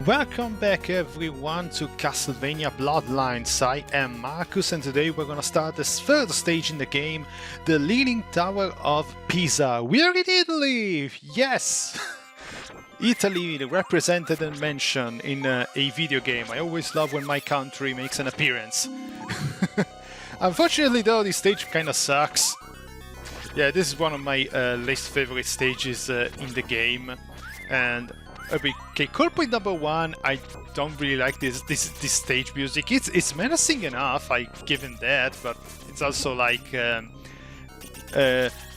Welcome back everyone to Castlevania Bloodlines. I am Markus and today we're gonna start the third stage in the game, the Leaning Tower of Pisa. We are in Italy! Yes! Italy represented and mentioned in a video game. I always love when my country makes an appearance. Unfortunately though, this stage kinda sucks. Yeah, this is one of my least favorite stages in the game. And okay, core point number one, I don't really like this stage music. It's menacing enough, I give him that, but it's also like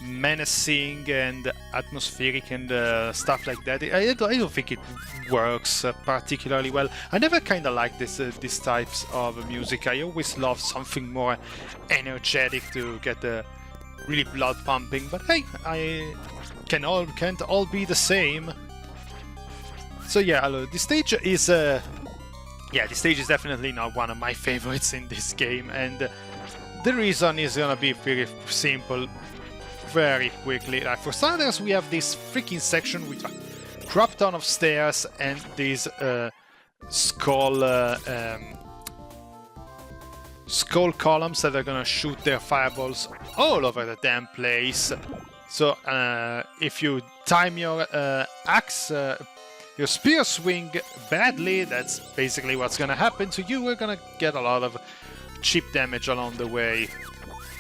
menacing and atmospheric and stuff like that. I don't think it works particularly well. I never kind of like these types of music. I always love something more energetic to get the really blood pumping. But hey, can't all be the same. So yeah, the stage is definitely not one of my favorites in this game, and the reason is gonna be very simple, very quickly. For starters, we have this freaking section with a crap ton of stairs and these skull columns that are gonna shoot their fireballs all over the damn place. So if you time your your spear swing badly, that's basically what's gonna happen to you. We're gonna get a lot of cheap damage along the way.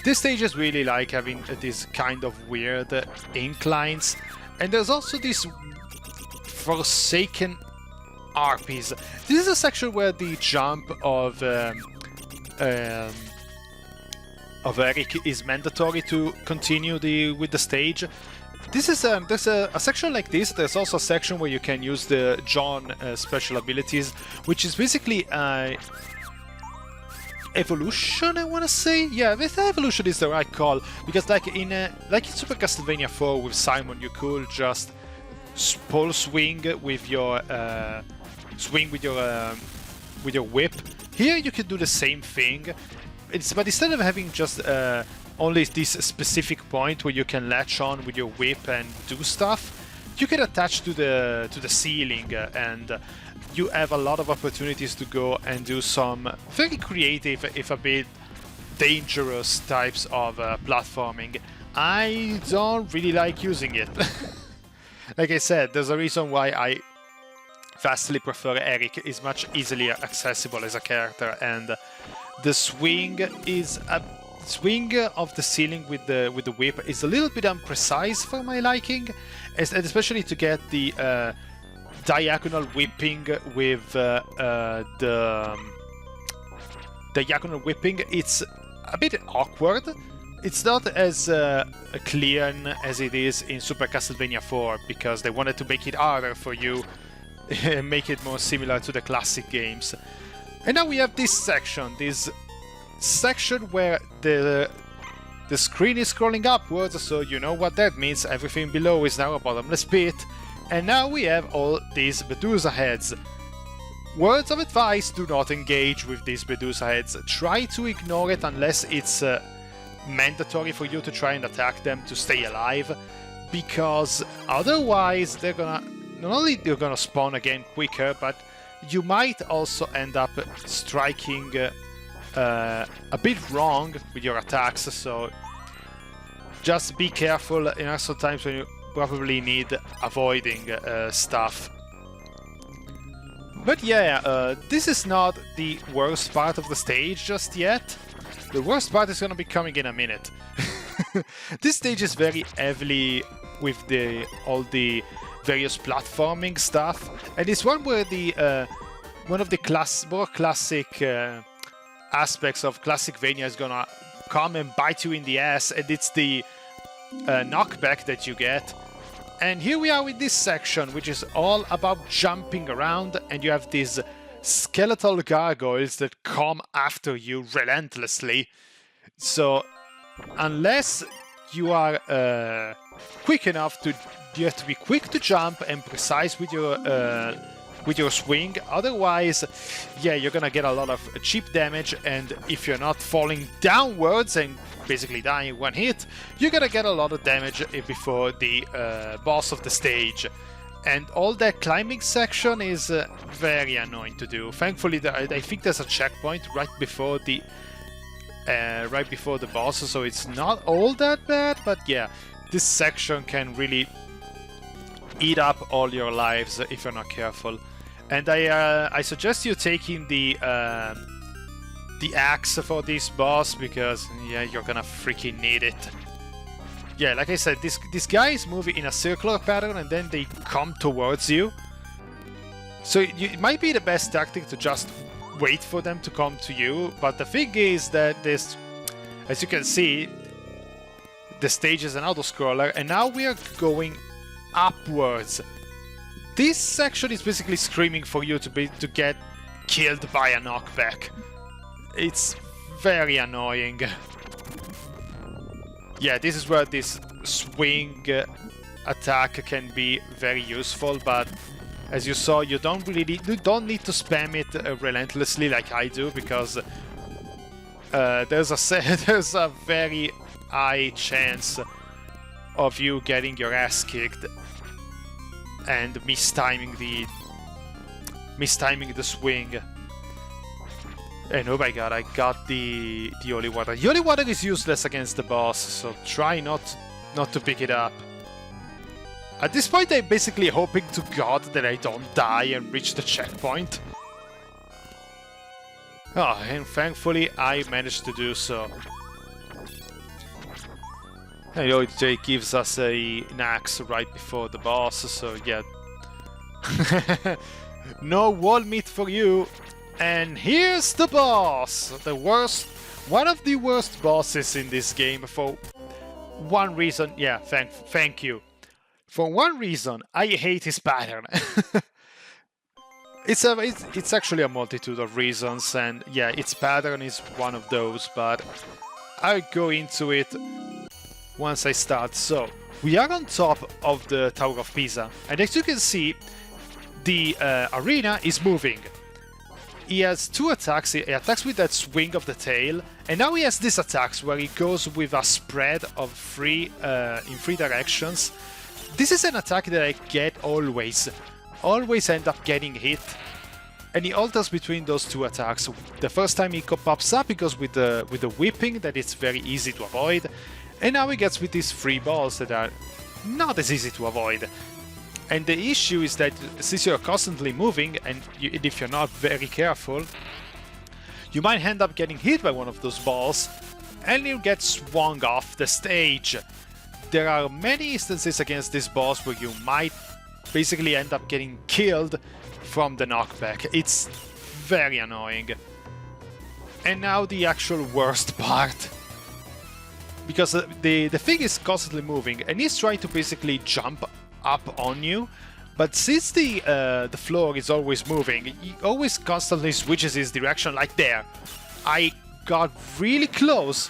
This stage is really like having these kind of weird inclines, and there's also this forsaken harpies. This is a section where the jump of Eric is mandatory to continue with the stage. This is there's a section like this. There's also a section where you can use the John special abilities, which is basically evolution. I want to say, yeah, evolution is the right call, because like in Super Castlevania 4 with Simon, you could just pole swing with your whip. Here you can do the same thing. But instead of having just only this specific point where you can latch on with your whip and do stuff, you can attach to the ceiling, and you have a lot of opportunities to go and do some very creative, if a bit dangerous types of platforming. I don't really like using it. Like I said, there's a reason why I vastly prefer Eric. Is much easily accessible as a character, and the swing of the ceiling with the whip is a little bit imprecise for my liking, and especially to get the diagonal whipping with the diagonal whipping. It's a bit awkward. It's not as clean as it is in Super Castlevania 4, because they wanted to make it harder for you, make it more similar to the classic games. And now we have this section where the screen is scrolling upwards, so you know what that means. Everything below is now a bottomless pit. And now we have all these Medusa heads. Words of advice: do not engage with these Medusa heads. Try to ignore it unless it's mandatory for you to try and attack them to stay alive, because otherwise they're gonna not only spawn again quicker, but you might also end up striking a bit wrong with your attacks. So just be careful in also times when you probably need avoiding stuff. But yeah, this is not the worst part of the stage just yet. The worst part is gonna be coming in a minute. This stage is very heavily with all the various platforming stuff, and it's one where the one of the more classic aspects of Classicvania is gonna come and bite you in the ass, and it's the knockback that you get. And here we are with this section, which is all about jumping around, and you have these skeletal gargoyles that come after you relentlessly. So unless you are quick enough you have to be quick to jump and precise with your swing. Otherwise, yeah, you're gonna get a lot of cheap damage, and if you're not falling downwards and basically dying in one hit, you're gonna get a lot of damage before the boss of the stage. And all that climbing section is very annoying to do. Thankfully, I think there's a checkpoint right before the boss, so it's not all that bad. But yeah, this section can really eat up all your lives if you're not careful. And I suggest you taking the axe for this boss, because yeah, you're gonna freaking need it. Yeah, like I said, this guy is moving in a circular pattern and then they come towards you. So it might be the best tactic to just wait for them to come to you. But the thing is that this, as you can see, the stage is an auto-scroller, and now we are going upwards. This section is basically screaming for you to get killed by a knockback. It's very annoying. Yeah, this is where this swing attack can be very useful, but as you saw, you don't need to spam it relentlessly like I do, because there's a very high chance of you getting your ass kicked and mistiming the swing. And oh my god, I got the holy water. The holy water is useless against the boss, so try not to pick it up. At this point, I'm basically hoping to god that I don't die and reach the checkpoint. Oh, and thankfully I managed to do so. I know it gives us an axe right before the boss, so yeah. No wall meat for you. And here's the boss! The worst, one of the worst bosses in this game for one reason. Yeah, thank you. For one reason, I hate his pattern. It's actually a multitude of reasons, and yeah, its pattern is one of those, but I'll go into it once I start. So, we are on top of the Tower of Pisa, and as you can see, the arena is moving. He has two attacks. He attacks with that swing of the tail, and now he has these attacks where he goes with a spread of in three directions. This is an attack that I get always end up getting hit, and he alters between those two attacks. The first time he pops up, he goes with the whipping that it's very easy to avoid, and now he gets with these three balls that are not as easy to avoid. And the issue is that since you're constantly moving, and if you're not very careful, you might end up getting hit by one of those balls, and you get swung off the stage. There are many instances against this boss where you might basically end up getting killed from the knockback. It's very annoying. And now the actual worst part. Because the thing is constantly moving, and he's trying to basically jump up on you, but since the floor is always moving, he always constantly switches his direction. Like there, I got really close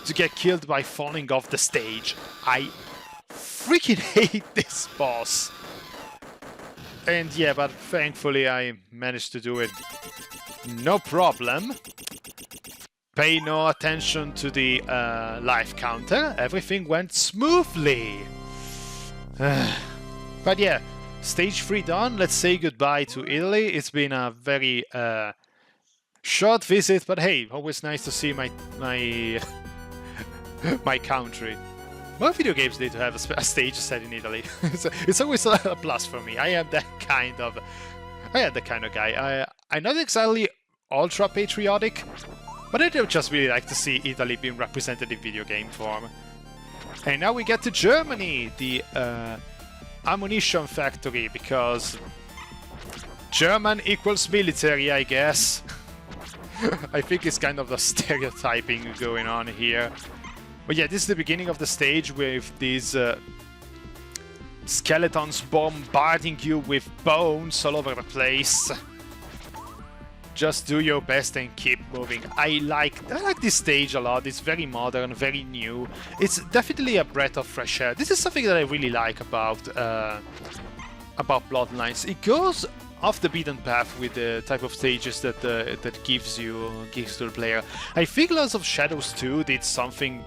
to get killed by falling off the stage. I freaking hate this boss. And yeah, but thankfully I managed to do it no problem. Pay no attention to the life counter. Everything went smoothly. But yeah, stage 3 done. Let's say goodbye to Italy. It's been a very short visit, but hey, always nice to see my my country. More video games need to have a stage set in Italy. It's always a plus for me. I am that kind of guy. I'm not exactly ultra patriotic, but I do just really like to see Italy being represented in video game form. And now we get to Germany, the ammunition factory, because German equals military, I guess. I think it's kind of the stereotyping going on here. But yeah, this is the beginning of the stage with these skeletons bombarding you with bones all over the place. Just do your best and keep moving. I like this stage a lot. It's very modern, very new. It's definitely a breath of fresh air. This is something that I really like about Bloodlines. It goes off the beaten path with the type of stages that gives to the player. I think Lords of Shadows 2 did something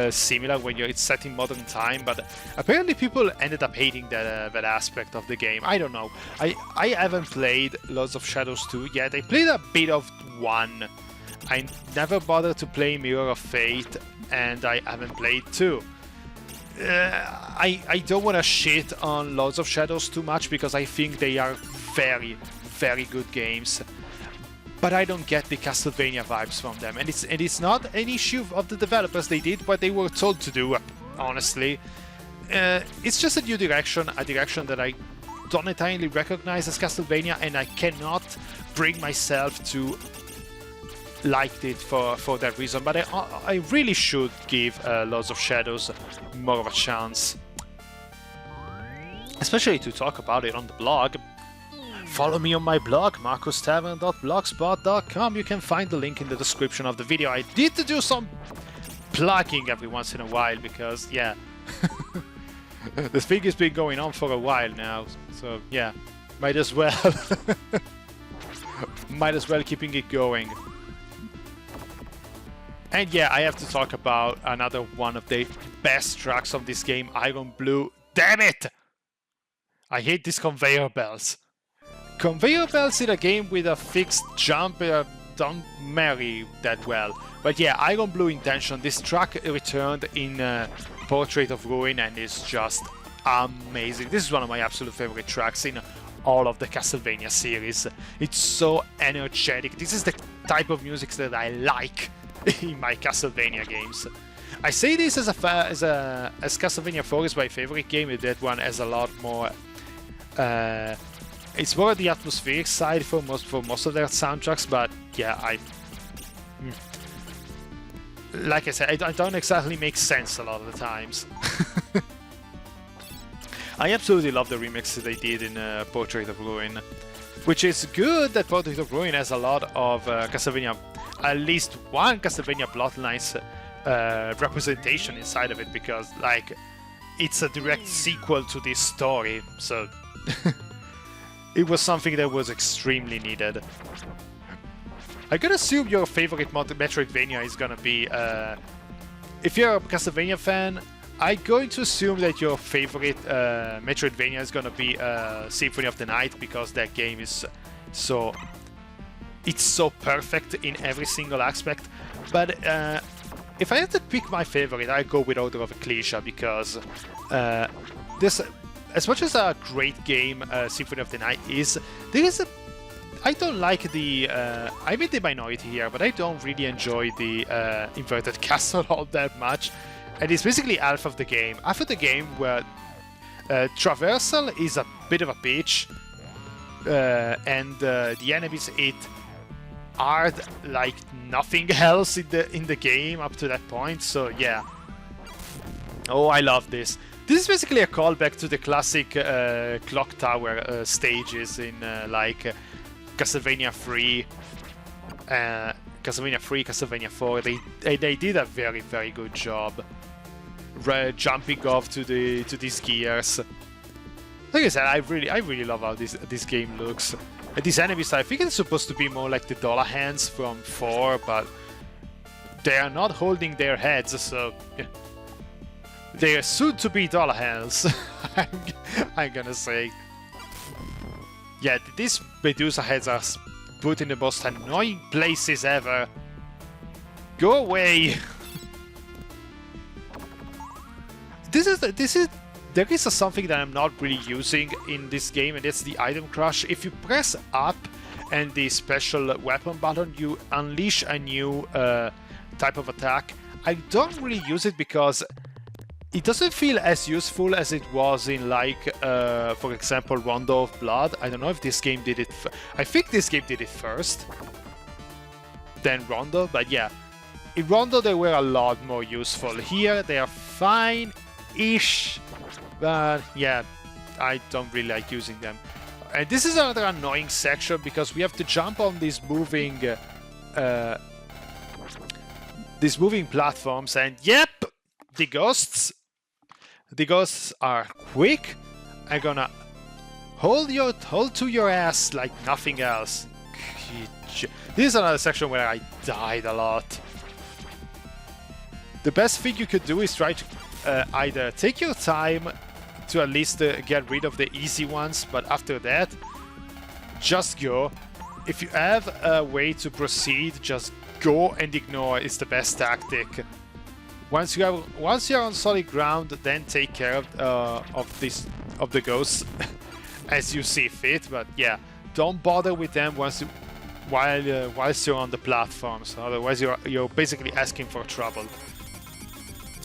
similar when it's set in modern time, but apparently people ended up hating that aspect of the game. I don't know. I haven't played Lords of Shadows 2 yet. I played a bit of 1. I never bothered to play Mirror of Fate, and I haven't played 2. I don't want to shit on Lords of Shadows too much because I think they are very, very good games. But I don't get the Castlevania vibes from them, and it's not an issue of the developers. They did what they were told to do, honestly. It's just a new direction, a direction that I don't entirely recognize as Castlevania, and I cannot bring myself to like it for that reason. But I really should give Lords of Shadows more of a chance, especially to talk about it on the blog. Follow me on my blog, MarkusTavern.blogspot.com. You can find the link in the description of the video. I need to do some plugging every once in a while because, yeah, this thing has been going on for a while now. So, yeah, might as well. Might as well keeping it going. And yeah, I have to talk about another one of the best tracks of this game, Iron Blue. Damn it! I hate these conveyor belts. Conveyor belts in a game with a fixed jump don't marry that well. But yeah, Iron Blue Intention, this track returned in Portrait of Ruin and is just amazing. This is one of my absolute favorite tracks in all of the Castlevania series. It's so energetic. This is the type of music that I like in my Castlevania games. I say this as Castlevania 4 is my favorite game. That one has a lot more. It's more the atmospheric side for most of their soundtracks, but yeah, like I said, I don't exactly make sense a lot of the times. I absolutely love the remix that they did in Portrait of Ruin, which is good that Portrait of Ruin has a lot of Castlevania, at least one Castlevania Bloodlines representation inside of it, because like it's a direct sequel to this story, so it was something that was extremely needed. I can assume your favorite Metroidvania is gonna be, if you're a Castlevania fan, I'm going to assume that your favorite Metroidvania is gonna be Symphony of the Night, because that game is so... it's so perfect in every single aspect. But if I had to pick my favorite, I'd go with Order of Ecclesia, because this, as much as a great game Symphony of the Night is, there is a... I don't like the... I'm in the minority here, but I don't really enjoy the inverted castle all that much. And it's basically half of the game. Half of the game where traversal is a bit of a bitch, and the enemies hit hard like nothing else in the game up to that point. So yeah. Oh, I love this. This is basically a callback to the classic clock tower stages in like Castlevania 3, Castlevania 4. They did a very, very good job jumping off to these gears. Like I said, I really love how this game looks. And these enemies, I think it's supposed to be more like the dollar hands from 4, but they are not holding their heads, so yeah. They are soon to be dollar hands. I'm gonna say. Yeah, these Medusa heads are put in the most annoying places ever. Go away. There is something that I'm not really using in this game, and that's the item crush. If you press up and the special weapon button, you unleash a new type of attack. I don't really use it because it doesn't feel as useful as it was in, like, for example, Rondo of Blood. I don't know if this game did it. I think this game did it first, then Rondo, but yeah. In Rondo, they were a lot more useful. Here, they are fine-ish, but yeah, I don't really like using them. And this is another annoying section because we have to jump on these moving platforms, and yep, the ghosts are quick. I'm gonna hold to your ass like nothing else. This is another section where I died a lot. The best thing you could do is try to either take your time to at least get rid of the easy ones, but after that, just go. If you have a way to proceed, just go and ignore is the best tactic. Once you're on solid ground, then take care of the ghosts as you see fit. But yeah, don't bother with them whilst you're on the platforms. Otherwise, you're basically asking for trouble.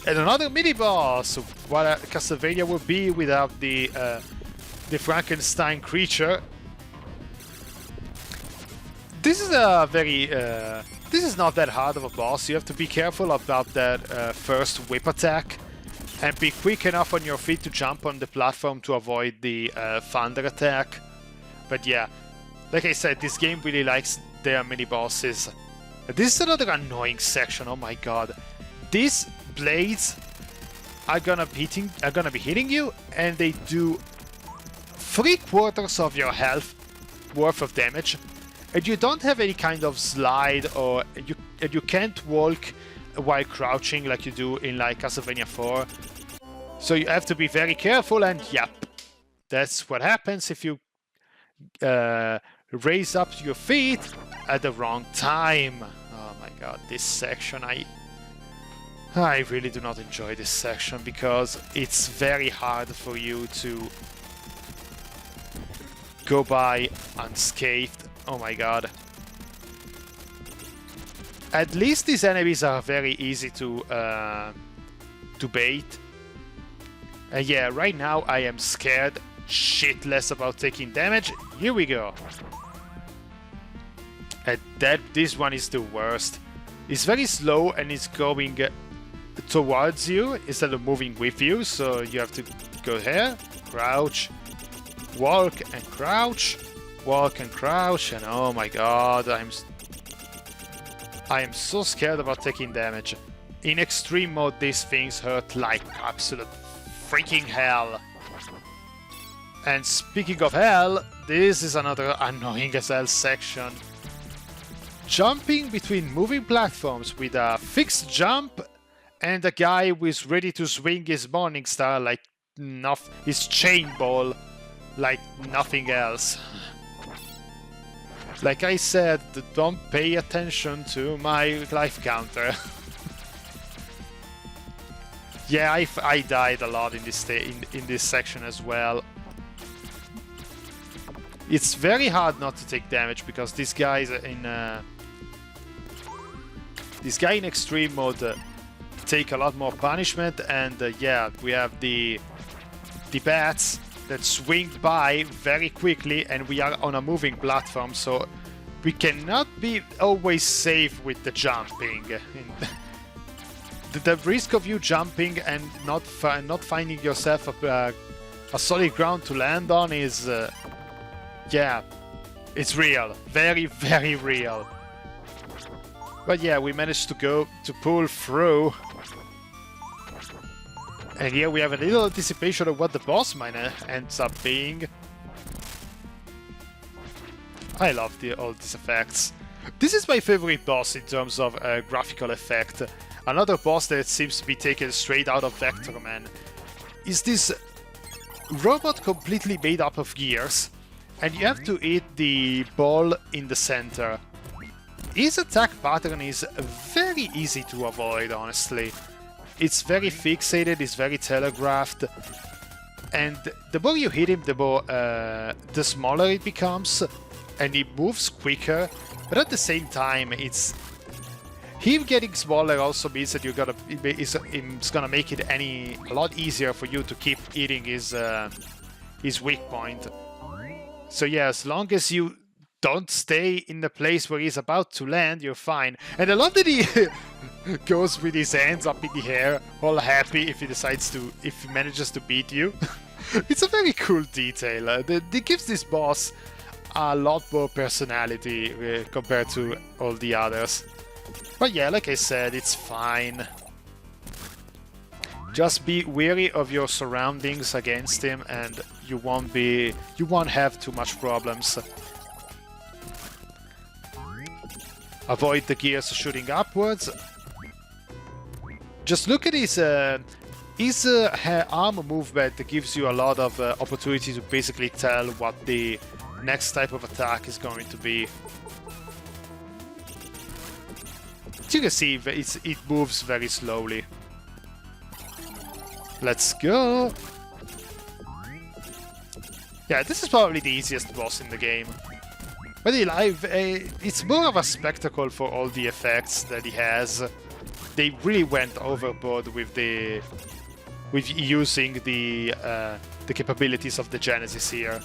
And another mini boss. What Castlevania would be without the Frankenstein creature. This is a very this is not that hard of a boss. You have to be careful about that first whip attack and be quick enough on your feet to jump on the platform to avoid the thunder attack. But yeah, like I said, this game really likes their mini bosses. This is another annoying section. Oh my god, these blades are gonna be hitting you, and they do 3/4 of your health worth of damage. And you don't have any kind of slide, or you can't walk while crouching like you do in like Castlevania 4. So you have to be very careful, and yep, that's what happens if you raise up your feet at the wrong time. Oh my god, this section, I really do not enjoy this section because it's very hard for you to go by unscathed. Oh my god. At least these enemies are very easy to bait. And yeah, right now I am scared shitless about taking damage. Here we go. And this one is the worst. It's very slow and it's going towards you instead of moving with you. So you have to go here, crouch, walk and crouch. Walk and crouch, and oh my god, I am so scared about taking damage. In extreme mode, these things hurt like absolute freaking hell. And speaking of hell, this is another annoying as hell section. Jumping between moving platforms with a fixed jump and a guy who is ready to swing his Morning Star like his chain ball like nothing else. Like I said, don't pay attention to my life counter. Yeah, I died a lot in this section as well. It's very hard not to take damage because these guys in extreme mode take a lot more punishment, and yeah, we have the bats that swing by very quickly, and we are on a moving platform, so we cannot be always safe with the jumping. The risk of you jumping and not finding yourself a solid ground to land on is, yeah, it's real. Very, very real. But yeah, we managed to pull through. And here we have a little anticipation of what the boss might ends up being. I love all these effects. This is my favorite boss in terms of graphical effect. Another boss that seems to be taken straight out of Vector Man is this robot completely made up of gears, and you have to hit the ball in the center. His attack pattern is very easy to avoid, honestly. It's very fixated, it's very telegraphed, and the more you hit him, the smaller it becomes, and he moves quicker, but at the same time, him getting smaller also means that it's gonna make it a lot easier for you to keep hitting his weak point. So yeah, as long as you don't stay in the place where he's about to land, you're fine. And I love that he goes with his hands up in the air, all happy if he manages to beat you. It's a very cool detail. It gives this boss a lot more personality compared to all the others. But yeah, like I said, it's fine. Just be wary of your surroundings against him, and you won't have too much problems. Avoid the gears shooting upwards. Just look at his arm movement that gives you a lot of opportunity to basically tell what the next type of attack is going to be. As you can see, it moves very slowly. Let's go! Yeah, this is probably the easiest boss in the game. But it's more of a spectacle for all the effects that he has. They really went overboard with using the capabilities of the Genesis here.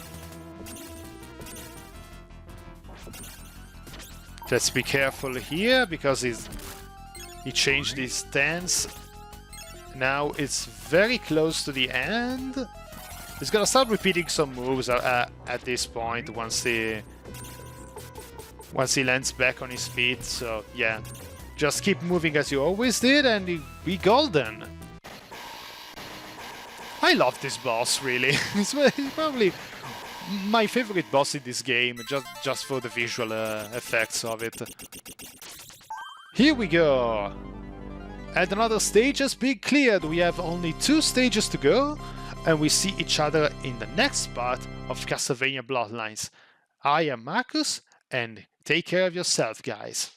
Let's be careful here because he changed his stance. Now it's very close to the end. He's gonna start repeating some moves at this point once he lands back on his feet. So yeah, just keep moving as you always did and you'll be golden. I love this boss, really. It's probably my favorite boss in this game, just for the visual effects of it. Here we go! And another stage has been cleared. We have only 2 stages to go, and we see each other in the next part of Castlevania Bloodlines. I am Markus, and take care of yourself, guys.